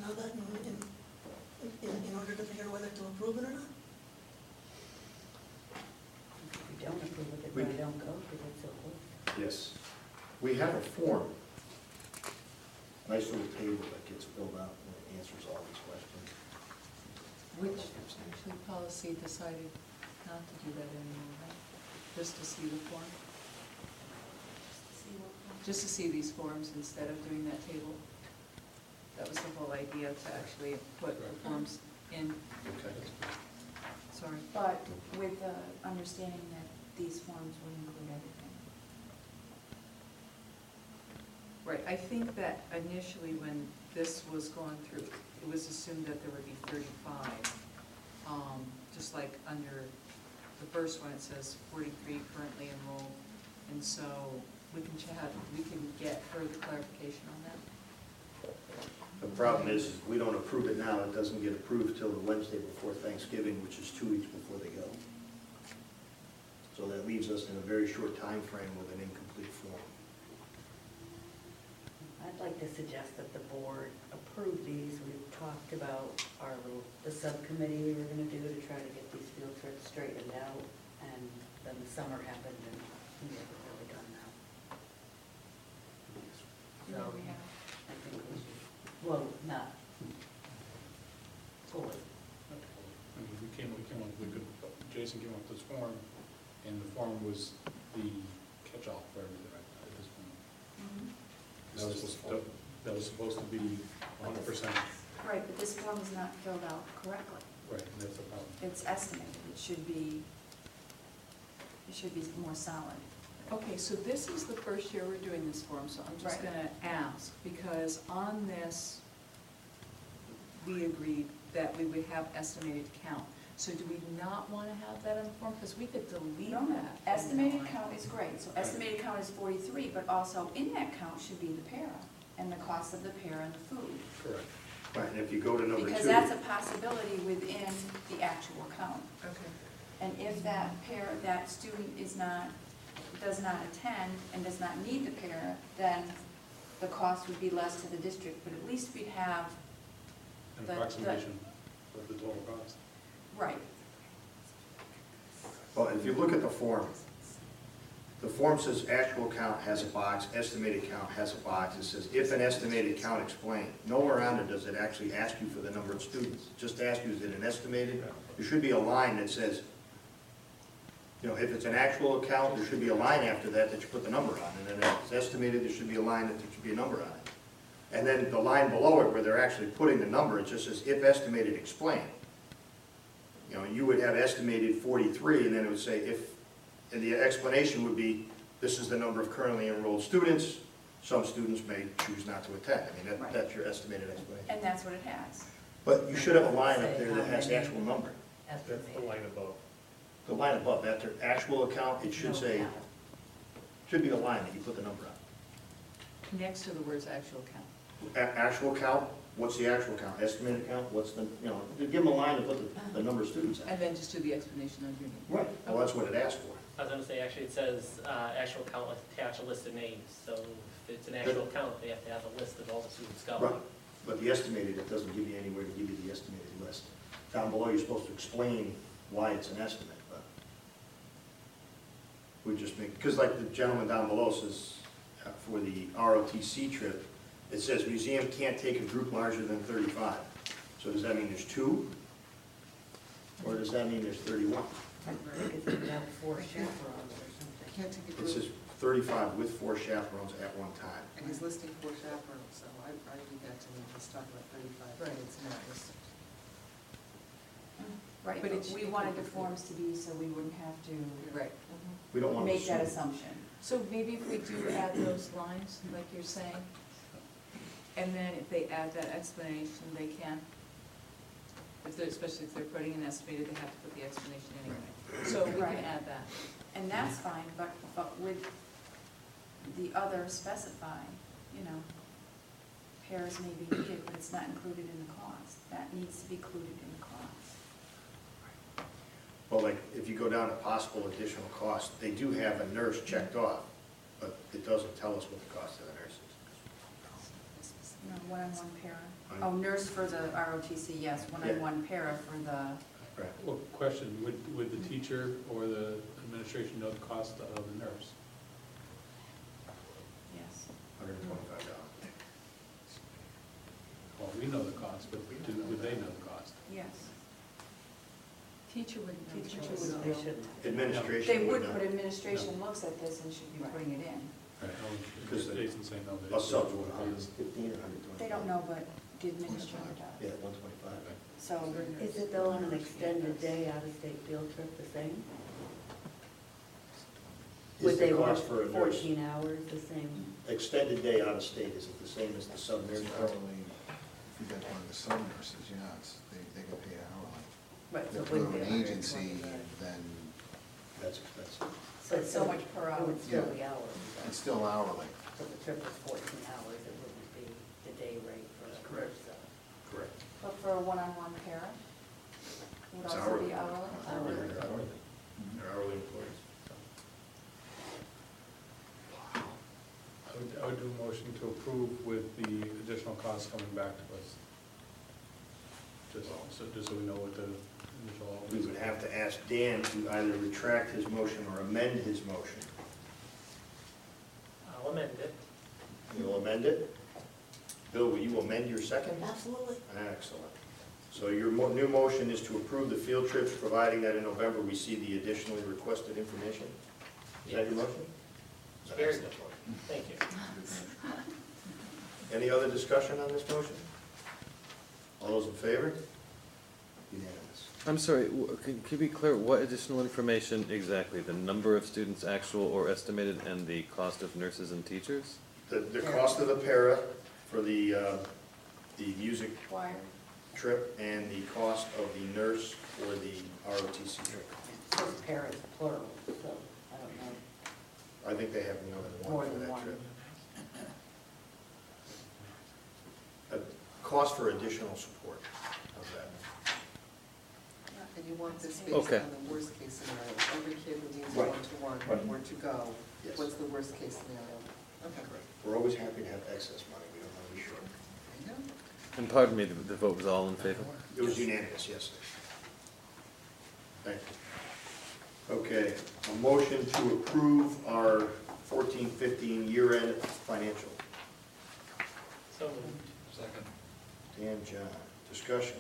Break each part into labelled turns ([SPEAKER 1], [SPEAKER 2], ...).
[SPEAKER 1] now that in order to figure whether to approve it or not?
[SPEAKER 2] If you don't approve it, they probably don't go because it's so close.
[SPEAKER 3] Yes. We have a form, nice little table that gets filled out and it answers all these questions.
[SPEAKER 4] Which actually policy decided not to do that anymore, right? Just to see the form? Just to see these forms instead of doing that table? That was the whole idea, to actually put the forms in.
[SPEAKER 3] Okay.
[SPEAKER 4] Sorry.
[SPEAKER 5] But with the understanding that these forms would include everything.
[SPEAKER 4] Right, I think that initially when this was going through, it was assumed that there would be 35. Just like under the first one, it says 43 currently enrolled. And so we can get further clarification on that.
[SPEAKER 3] The problem is we don't approve it now, it doesn't get approved till the Wednesday before Thanksgiving, which is 2 weeks before they go. So that leaves us in a very short time frame with an incomplete form.
[SPEAKER 2] I'd like to suggest that the board approve these. We've talked about the subcommittee we were gonna do to try to get these field trips straightened out, and then the summer happened and we haven't really done that. So,
[SPEAKER 5] There we have.
[SPEAKER 2] I think we should, well, not fully.
[SPEAKER 6] I mean, we came up with a good, Jason came up with this form, and the form was the catch-all for everything at this point. That was supposed to be 100%.
[SPEAKER 5] Right, but this form is not filled out correctly.
[SPEAKER 6] Right, and that's the problem.
[SPEAKER 5] It's estimated, it should be more solid.
[SPEAKER 4] Okay, so this is the first year we're doing this form, so I'm just
[SPEAKER 5] Right.
[SPEAKER 4] gonna ask, because on this, we agreed that we would have estimated count. So do we not wanna have that on the form? Because we could delete
[SPEAKER 5] No,
[SPEAKER 4] that. from
[SPEAKER 5] estimated
[SPEAKER 4] the
[SPEAKER 5] count is great, so estimated count is 43, but also in that count should be the para, and the cost of the para and the food.
[SPEAKER 6] Correct.
[SPEAKER 3] Right, and if you go to number 2.
[SPEAKER 5] Because that's a possibility within the actual count.
[SPEAKER 4] Okay.
[SPEAKER 5] And if that that student does not attend and does not need the para, then the cost would be less to the district, but at least we'd have,
[SPEAKER 6] An
[SPEAKER 5] The-
[SPEAKER 6] approximation of the total cost.
[SPEAKER 5] right,
[SPEAKER 3] Well, if you look at the form says actual count has a box, estimated count has a box. It says if an estimated count explained. Nowhere on it does it actually ask you for the number of students. It just asks you, is it an estimated? There should be a line that says, if it's an actual account, there should be a line after that you put the number on. And then if it's estimated, there should be a line that there should be a number on it. And then the line below it where they're actually putting the number, it just says if estimated, explain. You would have estimated 43, and then it would say and the explanation would be, this is the number of currently enrolled students. Some students may choose not to attend. I mean,
[SPEAKER 5] Right.
[SPEAKER 3] that's your estimated explanation.
[SPEAKER 5] and that's what it has.
[SPEAKER 3] But you should have a line up there that has the actual number.
[SPEAKER 6] That's the line above.
[SPEAKER 3] The line above, after actual account, it should
[SPEAKER 2] No
[SPEAKER 3] say,
[SPEAKER 2] count.
[SPEAKER 3] should be a line that you put the number on.
[SPEAKER 4] Next to the words actual count.
[SPEAKER 3] Actual count, what's the actual count? Estimated count, what's the, give them a line to put the number of students on.
[SPEAKER 4] And then just do the explanation underneath.
[SPEAKER 3] Right. Well, that's what it asked for.
[SPEAKER 7] I was gonna say, actually, it says, actual count, attach a list of names, so if it's an actual count, they have to have a list of all the students going.
[SPEAKER 3] Right, but the estimated, it doesn't give you anywhere to give you the estimated list. Down below, you're supposed to explain why it's an estimate, but we just make, because like the gentleman down below says, for the ROTC trip, it says museum can't take a group larger than 35. So does that mean there's 2? Or does that mean there's 31?
[SPEAKER 2] Because we have 4 chaperones or something.
[SPEAKER 4] Can't take a
[SPEAKER 3] It says
[SPEAKER 4] group,
[SPEAKER 3] 35 with 4 chaperones at one time.
[SPEAKER 8] And he's listing 4 chaperones, so I read that to me, he's talking about 35
[SPEAKER 4] Right.
[SPEAKER 8] kids, not listed.
[SPEAKER 5] Right,
[SPEAKER 4] But
[SPEAKER 5] but
[SPEAKER 4] it should
[SPEAKER 5] we
[SPEAKER 4] be
[SPEAKER 5] wanted the
[SPEAKER 4] complete.
[SPEAKER 5] forms to be so we wouldn't have to
[SPEAKER 4] right.
[SPEAKER 3] We don't want to
[SPEAKER 5] make that
[SPEAKER 3] assume.
[SPEAKER 5] assumption.
[SPEAKER 4] So maybe if we do add those lines, like you're saying, and then if they add that explanation, they can. Especially if they're putting an estimated, they have to put the explanation anyway. So we
[SPEAKER 5] Right.
[SPEAKER 4] can add that.
[SPEAKER 5] And that's fine, but with the other specifying, pairs may be needed, but it's not included in the cost. That needs to be included in the cost.
[SPEAKER 3] Well, like, if you go down to possible additional costs, they do have a nurse checked off, but it doesn't tell us what the cost of the nurse is.
[SPEAKER 5] No, one-on-one para. Oh, nurse for the ROTC, yes, one-on-one para for the,
[SPEAKER 3] Right.
[SPEAKER 6] Well, question, would the teacher or the administration know the cost of the nurse?
[SPEAKER 5] yes.
[SPEAKER 3] $125.
[SPEAKER 6] Well, we know the cost, but would they know the cost?
[SPEAKER 5] Yes.
[SPEAKER 4] Teacher wouldn't know.
[SPEAKER 1] Teacher
[SPEAKER 4] choice.
[SPEAKER 1] would know.
[SPEAKER 2] They shouldn't.
[SPEAKER 3] Administration
[SPEAKER 5] They would,
[SPEAKER 3] know.
[SPEAKER 5] but administration looks at this and should be
[SPEAKER 2] Right.
[SPEAKER 5] putting it in.
[SPEAKER 6] Right.
[SPEAKER 3] Because
[SPEAKER 6] Jason's saying no.
[SPEAKER 3] A sub would 115 or 125?
[SPEAKER 5] They don't know, but the administrator
[SPEAKER 3] Yeah,
[SPEAKER 5] does.
[SPEAKER 3] 125.
[SPEAKER 5] So,
[SPEAKER 2] Is it though on an extended day out-of-state field trip the same?
[SPEAKER 3] Is
[SPEAKER 2] Would
[SPEAKER 3] the
[SPEAKER 2] they work
[SPEAKER 3] cost for a nurse
[SPEAKER 2] 14 hours the same?
[SPEAKER 3] extended day out of state, is it the same as the sub-nurse?
[SPEAKER 9] Hourly, if you got one of the sub nurses, yes, they get paid hourly.
[SPEAKER 2] Right, so it
[SPEAKER 9] If
[SPEAKER 2] wouldn't
[SPEAKER 9] you're
[SPEAKER 2] be
[SPEAKER 9] an agency,
[SPEAKER 2] 125.
[SPEAKER 9] then
[SPEAKER 3] That's expensive.
[SPEAKER 5] so it's so much per
[SPEAKER 2] It
[SPEAKER 5] hour.
[SPEAKER 2] would still
[SPEAKER 9] Yeah.
[SPEAKER 2] be hours.
[SPEAKER 9] it's still hourly.
[SPEAKER 2] So the trip was 14 hours, it wouldn't be the day rate for the
[SPEAKER 3] Correct.
[SPEAKER 2] nurse.
[SPEAKER 3] Correct.
[SPEAKER 5] But for a one-on-one para, would
[SPEAKER 3] It's
[SPEAKER 5] also
[SPEAKER 3] hourly.
[SPEAKER 5] be hourly?
[SPEAKER 2] Hourly.
[SPEAKER 3] They're hourly. They're hourly employees.
[SPEAKER 6] I would do a motion to approve with the additional costs coming back to us. Just so we know what the initial.
[SPEAKER 3] We would have to ask Dan to either retract his motion or amend his motion.
[SPEAKER 7] I'll amend it.
[SPEAKER 3] You'll amend it? Bill, will you amend your second?
[SPEAKER 1] Absolutely.
[SPEAKER 3] Excellent. So your new motion is to approve the field trips, providing that in November we see the additionally requested information? Is that your motion?
[SPEAKER 7] Very good. Thank you.
[SPEAKER 3] Any other discussion on this motion? All those in favor? Unanimous.
[SPEAKER 10] I'm sorry, can you be clear, what additional information exactly? The number of students actual or estimated and the cost of nurses and teachers?
[SPEAKER 3] The cost of the para for the music
[SPEAKER 5] Choir.
[SPEAKER 3] trip and the cost of the nurse for the ROTC trip.
[SPEAKER 2] It says parents plural, so I don't know,
[SPEAKER 3] I think they have more than
[SPEAKER 2] more
[SPEAKER 3] one for
[SPEAKER 2] than
[SPEAKER 3] that
[SPEAKER 2] one.
[SPEAKER 3] trip. A cost for additional support of that.
[SPEAKER 8] And you want this based
[SPEAKER 10] Okay.
[SPEAKER 8] on the worst case scenario, every kid who needs
[SPEAKER 3] Right.
[SPEAKER 8] one-to-one
[SPEAKER 3] Right.
[SPEAKER 8] were to go,
[SPEAKER 3] Yes.
[SPEAKER 8] what's the worst case scenario? Okay.
[SPEAKER 3] We're always happy to have excess money, we don't want to be short.
[SPEAKER 8] I know.
[SPEAKER 10] And pardon me, the vote was all in favor?
[SPEAKER 3] It was unanimous, yes. Thank you. Okay, a motion to approve our 14-15 year-end financial.
[SPEAKER 7] So moved.
[SPEAKER 6] Second.
[SPEAKER 3] Dan, John, discussion.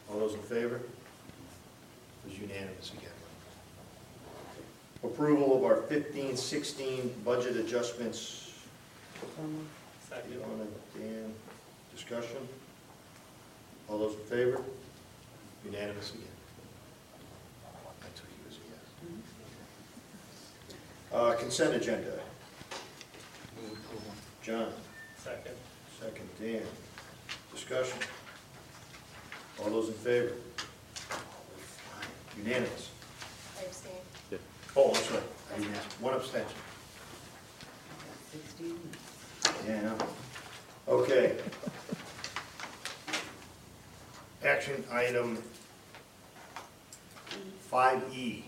[SPEAKER 3] All those in favor? It was unanimous again. Approval of our 15-16 budget adjustments.
[SPEAKER 7] Second.
[SPEAKER 3] Fiona, Dan, discussion. All those in favor? Unanimous again. I took you as a yes. Consent agenda.
[SPEAKER 6] Move approval.
[SPEAKER 3] John,
[SPEAKER 7] Second.
[SPEAKER 3] second, Dan. Discussion. All those in favor? Unanimous.
[SPEAKER 1] I abstain.
[SPEAKER 3] Oh, I'm sorry. I didn't ask. One abstention.
[SPEAKER 2] 16.
[SPEAKER 3] Yeah, I know. Okay. Action item 5E.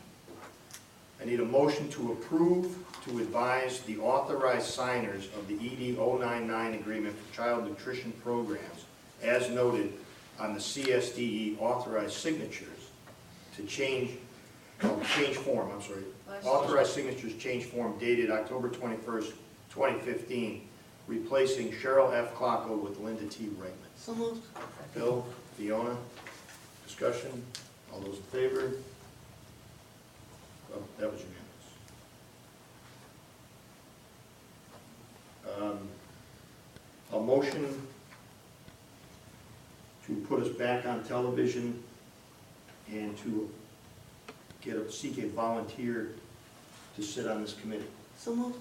[SPEAKER 3] I need a motion to approve to advise the authorized signers of the ED 099 agreement for child nutrition programs as noted on the CSDE authorized signatures to change form, I'm sorry.
[SPEAKER 5] Last year.
[SPEAKER 3] Authorized signatures change form dated October 21st, 2015, replacing Cheryl F. Clocko with Linda T. Reitman.
[SPEAKER 1] So moved.
[SPEAKER 3] Bill, Fiona, discussion, all those in favor? Oh, that was unanimous. A motion to put us back on television and to seek a volunteer to sit on this committee.
[SPEAKER 1] So moved.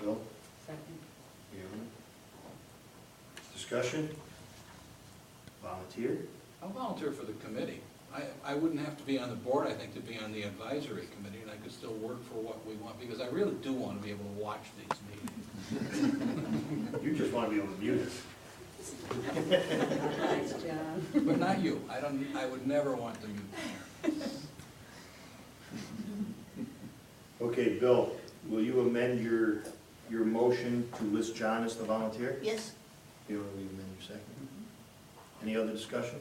[SPEAKER 3] Bill,
[SPEAKER 2] Second.
[SPEAKER 3] Fiona, discussion? Volunteer?
[SPEAKER 11] I'll volunteer for the committee. I wouldn't have to be on the board, I think, to be on the advisory committee, and I could still work for what we want, because I really do want to be able to watch these meetings.
[SPEAKER 3] You just want to be able to mute it.
[SPEAKER 2] Nice, John.
[SPEAKER 11] But not you. I would never want to mute there.
[SPEAKER 3] Okay, Bill, will you amend your your motion to list John as the volunteer?
[SPEAKER 1] Yes.
[SPEAKER 3] You want to leave him in your second? Any other discussion?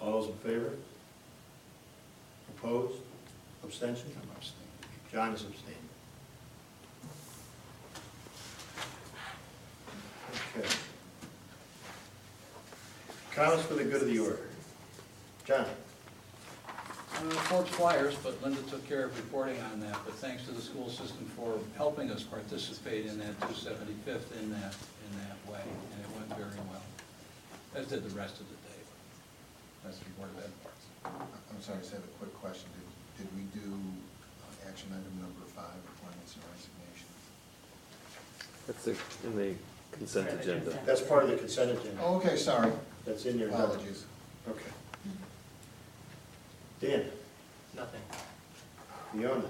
[SPEAKER 3] All those in favor? Opposed? Abstention?
[SPEAKER 11] I'm abstaining.
[SPEAKER 3] John is abstaining. Okay. Comments for the good of the order. John?
[SPEAKER 11] Forbes flyers, but Linda took care of reporting on that, but thanks to the school system for helping us participate in that 275th in that way, and it went very well, as did the rest of the day. That's the Board of Ed parts.
[SPEAKER 9] I'm sorry, I just have a quick question. Did we do action item number 5, appointments and resignations?
[SPEAKER 10] That's in the consent agenda.
[SPEAKER 3] That's part of the consent agenda.
[SPEAKER 9] Oh, okay, sorry.
[SPEAKER 3] That's in your.
[SPEAKER 9] Apologies.
[SPEAKER 3] Okay. Dan?
[SPEAKER 7] Nothing.
[SPEAKER 3] Fiona?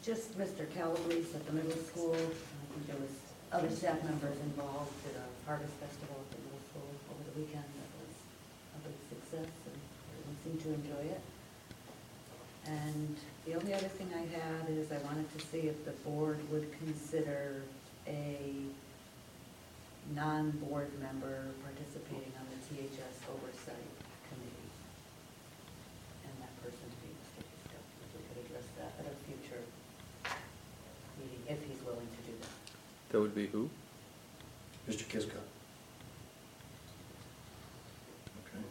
[SPEAKER 2] Just Mr. Calabrese at the middle school. I think there was other staff members involved at a harvest festival at the middle school over the weekend. That was a big success, and everyone seemed to enjoy it. And the only other thing I had is I wanted to see if the board would consider a non-board member participating on the THS oversight committee. And that person to be Mr. Kiska. If we could address that at a future meeting, if he's willing to do that.
[SPEAKER 10] That would be who?
[SPEAKER 3] Mr. Kiska. Okay.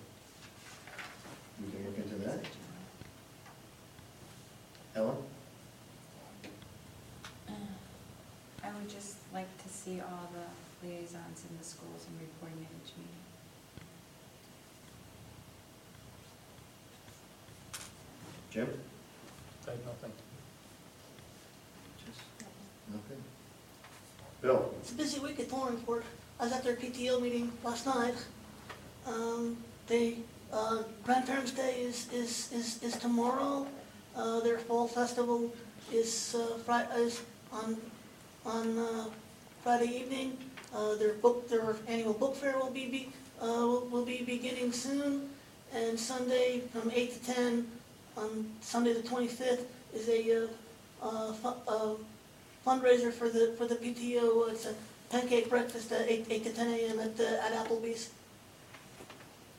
[SPEAKER 3] We can look into that. Ellen?
[SPEAKER 5] I would just like to see all the liaisons in the schools and reporting at each meeting.
[SPEAKER 3] Jim?
[SPEAKER 6] I have nothing.
[SPEAKER 3] Nothing. Bill?
[SPEAKER 1] It's a busy week at Thornport. I was at their PTO meeting last night. Grandparents' Day is tomorrow. Their fall festival is on Friday evening. Their annual book fair will be beginning soon. And Sunday from 8 to 10 on Sunday the 25th is a fundraiser for the PTO. It's a pancake breakfast at 8 to 10 a.m. at Applebee's.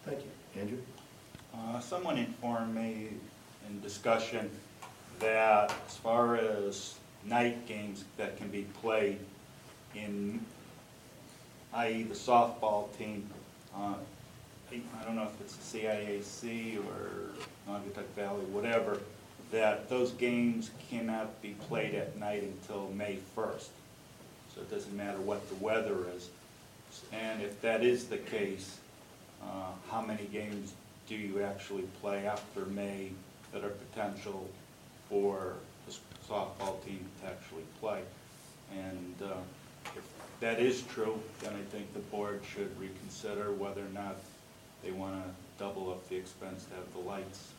[SPEAKER 3] Thank you. Andrew?
[SPEAKER 12] Someone informed me in discussion that as far as night games that can be played in, i.e. the softball team, I don't know if it's the CIAC or Naugatuck Valley, whatever, that those games cannot be played at night until May 1st. So it doesn't matter what the weather is. And if that is the case, how many games do you actually play after May that are potential for the softball team to actually play? And if that is true, then I think the board should reconsider whether or not they want to double up the expense to have the lights,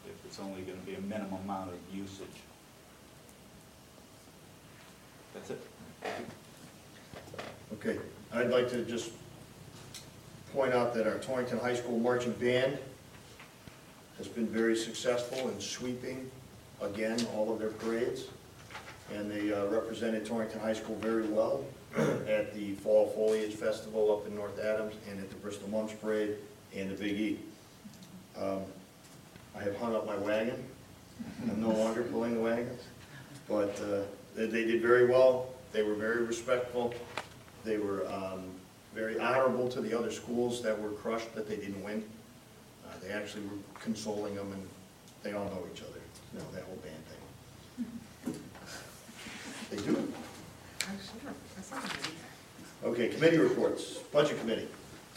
[SPEAKER 12] if it's only going to be a minimum amount of usage. That's it.
[SPEAKER 3] Okay. I'd like to just point out that our Torrington High School Marching Band has been very successful in sweeping, again, all of their parades. And they represented Torrington High School very well at the Fall Foliage Festival up in North Adams and at the Bristol Mumps Parade and the Big E. I have hung up my wagon. I'm no longer pulling the wagons. But they did very well. They were very respectful. They were very honorable to the other schools that were crushed that they didn't win. They actually were consoling them, and they all know each other. You know, that whole band thing. They do.
[SPEAKER 8] Oh, sure. I saw that.
[SPEAKER 3] Okay, committee reports. Budget committee.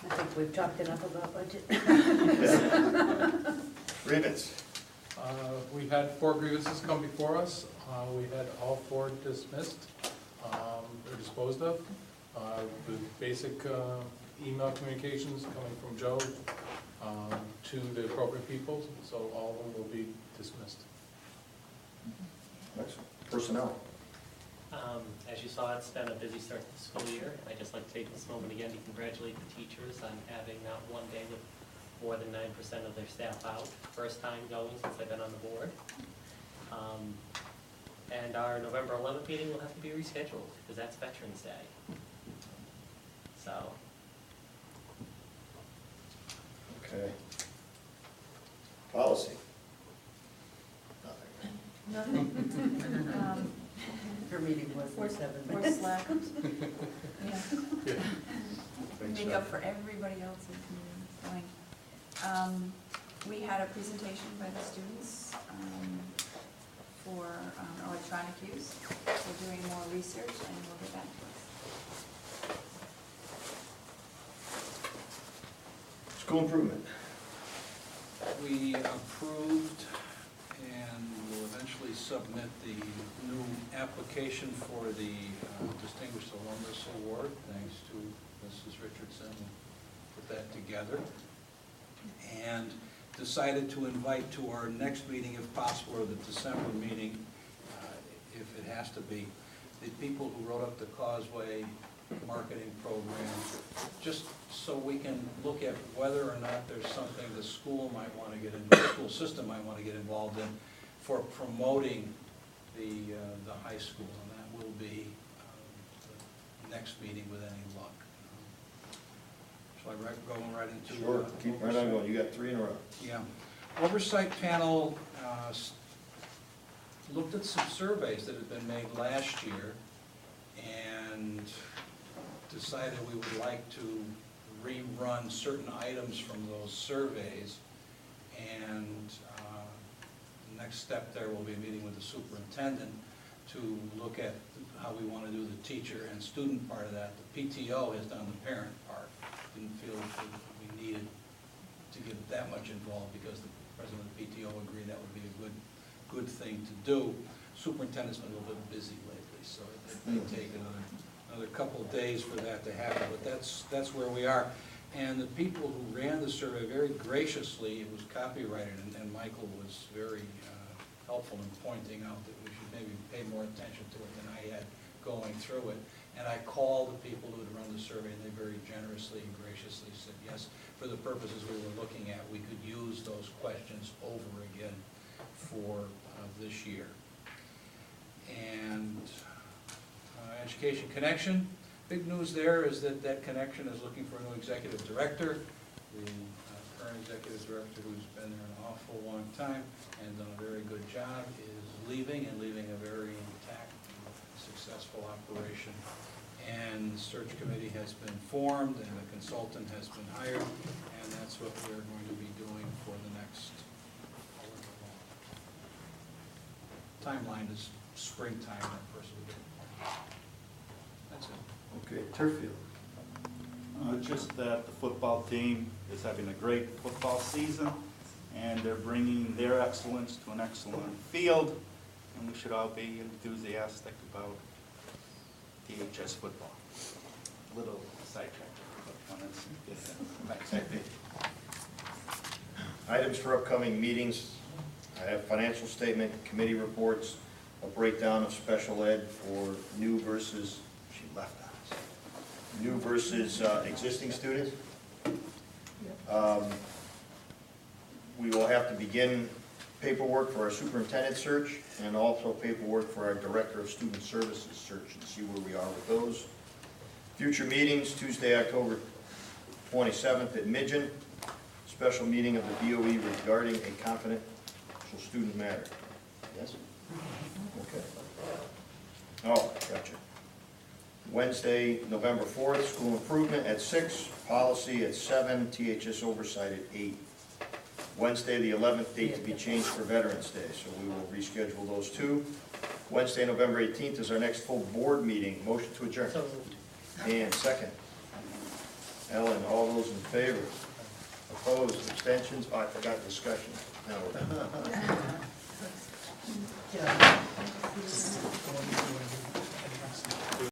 [SPEAKER 2] I think we've talked enough about budget.
[SPEAKER 3] Grievance.
[SPEAKER 6] We had 4 grievances come before us. We had all 4 dismissed or disposed of. The basic email communications coming from Joe to the appropriate people, so all of them will be dismissed.
[SPEAKER 3] Excellent. Personnel.
[SPEAKER 7] As you saw, it's been a busy start to the school year. I'd just like to take this moment again to congratulate the teachers on having not one day with more than 9% of their staff out. First time going since I've been on the board. And our November 11th meeting will have to be rescheduled, because that's Veterans Day. So,
[SPEAKER 3] Okay. Policy. Nothing.
[SPEAKER 5] Nothing.
[SPEAKER 2] Her meeting was
[SPEAKER 5] We're
[SPEAKER 2] for 7
[SPEAKER 5] we're
[SPEAKER 2] minutes.
[SPEAKER 5] slack. Yeah.
[SPEAKER 3] Thanks,
[SPEAKER 5] Make
[SPEAKER 3] Sal.
[SPEAKER 5] up for everybody else's meetings. We had a presentation by the students for electronic use. We're doing more research and we'll get back to us.
[SPEAKER 3] School improvement.
[SPEAKER 11] We approved and will eventually submit the new application for the Distinguished Alumnus Award, thanks to Mrs. Richardson, who put that together. And decided to invite to our next meeting, if possible, or the December meeting, if it has to be, the people who wrote up the Causeway marketing program, just so we can look at whether or not there's something the school might want to get into, the school system might want to get involved in for promoting the high school, and that will be the next meeting with any luck. Shall I go right into?
[SPEAKER 3] Sure, keep right on going. You got 3 in a row.
[SPEAKER 11] Yeah. Oversight panel looked at some surveys that had been made last year and decided we would like to rerun certain items from those surveys. And the next step there will be a meeting with the superintendent to look at how we want to do the teacher and student part of that. The PTO has done the parent part. Didn't feel that we needed to get that much involved because the president of the PTO agreed that would be a good thing to do. Superintendent's been a little bit busy lately, so it may take another couple of days for that to happen, but that's where we are. And the people who ran the survey very graciously, it was copyrighted, and Michael was very helpful in pointing out that we should maybe pay more attention to it than I had going through it. And I called the people who had run the survey, and they very generously and graciously said, yes, for the purposes we were looking at, we could use those questions over again for this year. And Education Connection, big news there is that that connection is looking for a new executive director. The current executive director, who's been there an awful long time and done a very good job, is leaving, and leaving a very intact, successful operation. And the search committee has been formed, and a consultant has been hired, and that's what we're going to be doing for the next timeline is springtime, that person will get. That's it.
[SPEAKER 3] Okay, turf field.
[SPEAKER 12] Just that the football team is having a great football season, and they're bringing their excellence to an excellent field, and we should all be enthusiastic about DHS football. Little sidetrack.
[SPEAKER 3] Items for upcoming meetings. I have financial statement, committee reports, a breakdown of special ed for new versus, she left us, new versus existing students. We will have to begin paperwork for our superintendent search and also paperwork for our director of student services search and see where we are with those. Future meetings, Tuesday, October 27th at Midgeon. Special meeting of the DOE regarding a confidential student matter. Yes? Okay. Oh, gotcha. Wednesday, November 4th, school improvement at 6, policy at 7, THS oversight at 8. Wednesday, the 11th, date to be changed for Veterans Day, so we will reschedule those two. Wednesday, November 18th is our next full board meeting. Motion to adjourn.
[SPEAKER 7] so moved.
[SPEAKER 3] And second. Ellen, all those in favor? Opposed, abstentions? Oh, I forgot discussion. No.